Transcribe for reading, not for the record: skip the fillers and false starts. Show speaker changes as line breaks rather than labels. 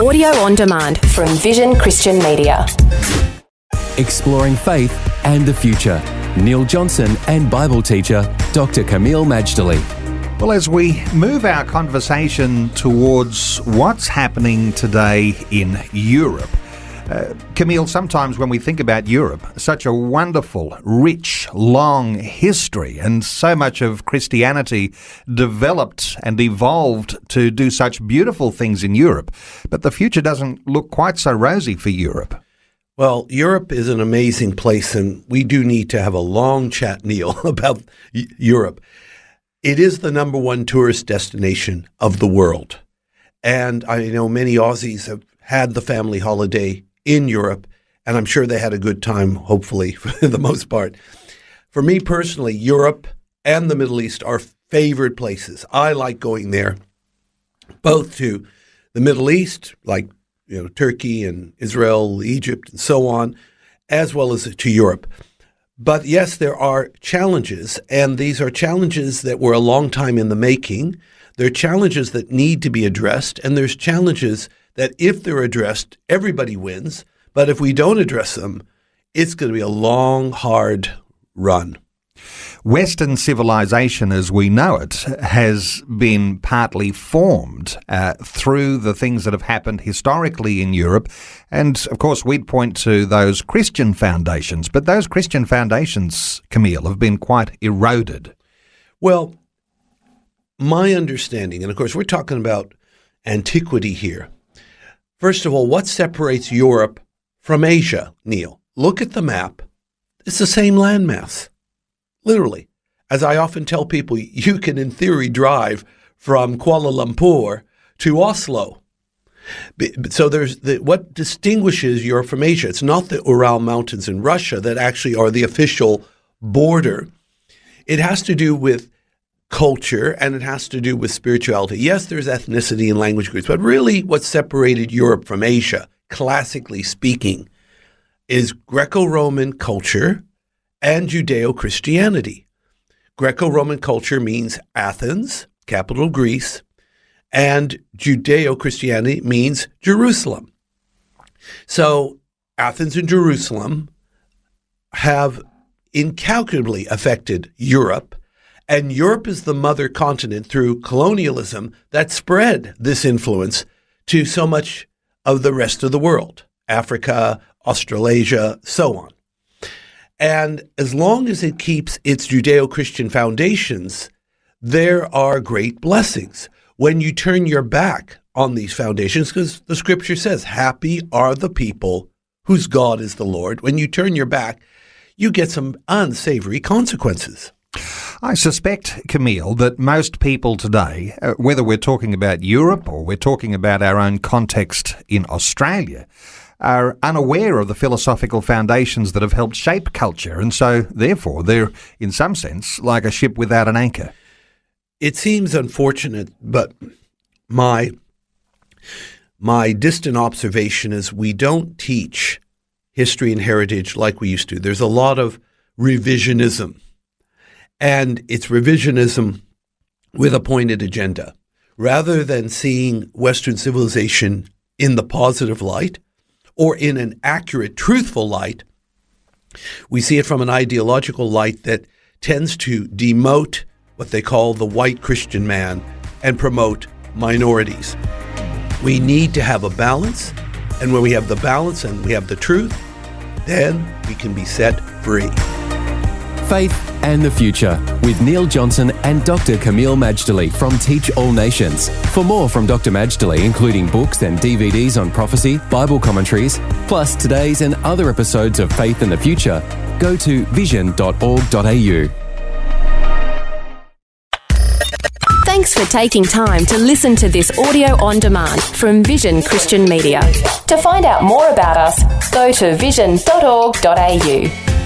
Audio on demand from Vision Christian Media.
Exploring faith and the future. Neil Johnson and Bible teacher Dr. Kameel Majdali.
Well, as we move our conversation towards what's happening today in Europe, Kameel, sometimes when we think about Europe, such a wonderful, rich, long history, and so much of Christianity developed and evolved to do such beautiful things in Europe. But the future doesn't look quite so rosy for Europe.
Well, Europe is an amazing place, and we do need to have a long chat, Neil, about Europe. It is the number one tourist destination of the world. And I know many Aussies have had the family holiday in Europe, and I'm sure they had a good time, hopefully, for the most part. For me personally, Europe and the Middle East are favorite places. I like going there, both to the Middle East, like Turkey and Israel, Egypt, and so on, as well as to Europe. But yes, there are challenges, and these are challenges that were a long time in the making. They're challenges that need to be addressed, and there's challenges that if they're addressed, everybody wins. But if we don't address them, it's going to be a long, hard run.
Western civilization as we know it has been partly formed through the things that have happened historically in Europe. And, of course, we'd point to those Christian foundations. But those Christian foundations, Kameel, have been quite eroded.
Well, my understanding, and of course we're talking about antiquity here. First of all, what separates Europe from Asia, Neil? Look at the map. It's the same landmass. Literally. As I often tell people, you can, in theory, drive from Kuala Lumpur to Oslo. So there's what distinguishes Europe from Asia. It's not the Ural Mountains in Russia that actually are the official border. It has to do with culture, and it has to do with spirituality. Yes, there's ethnicity and language groups, but really what separated Europe from Asia, classically speaking, is Greco-Roman culture and Judeo-Christianity. Greco-Roman culture means Athens, capital of Greece, and Judeo-Christianity means Jerusalem. So Athens and Jerusalem have incalculably affected Europe, and Europe is the mother continent through colonialism that spread this influence to so much of the rest of the world, Africa, Australasia, so on. And as long as it keeps its Judeo-Christian foundations, there are great blessings. When you turn your back on these foundations, because the scripture says, happy are the people whose God is the Lord. When you turn your back, you get some unsavory consequences.
I suspect, Kameel, that most people today, whether we're talking about Europe or we're talking about our own context in Australia, are unaware of the philosophical foundations that have helped shape culture, and so, therefore, they're, in some sense, like a ship without an anchor.
It seems unfortunate, but my distant observation is we don't teach history and heritage like we used to. There's a lot of revisionism, and it's revisionism with a pointed agenda. Rather than seeing Western civilization in the positive light, or in an accurate, truthful light, we see it from an ideological light that tends to demote what they call the white Christian man and promote minorities. We need to have a balance, and when we have the balance and we have the truth, then we can be set free.
Faith and the Future with Neil Johnson and Dr. Kameel Majdali from Teach All Nations. For more from Dr. Majdali, including books and DVDs on prophecy, Bible commentaries, plus today's and other episodes of Faith and the Future, go to vision.org.au.
Thanks for taking time to listen to this audio on demand from Vision Christian Media. To find out more about us, go to vision.org.au.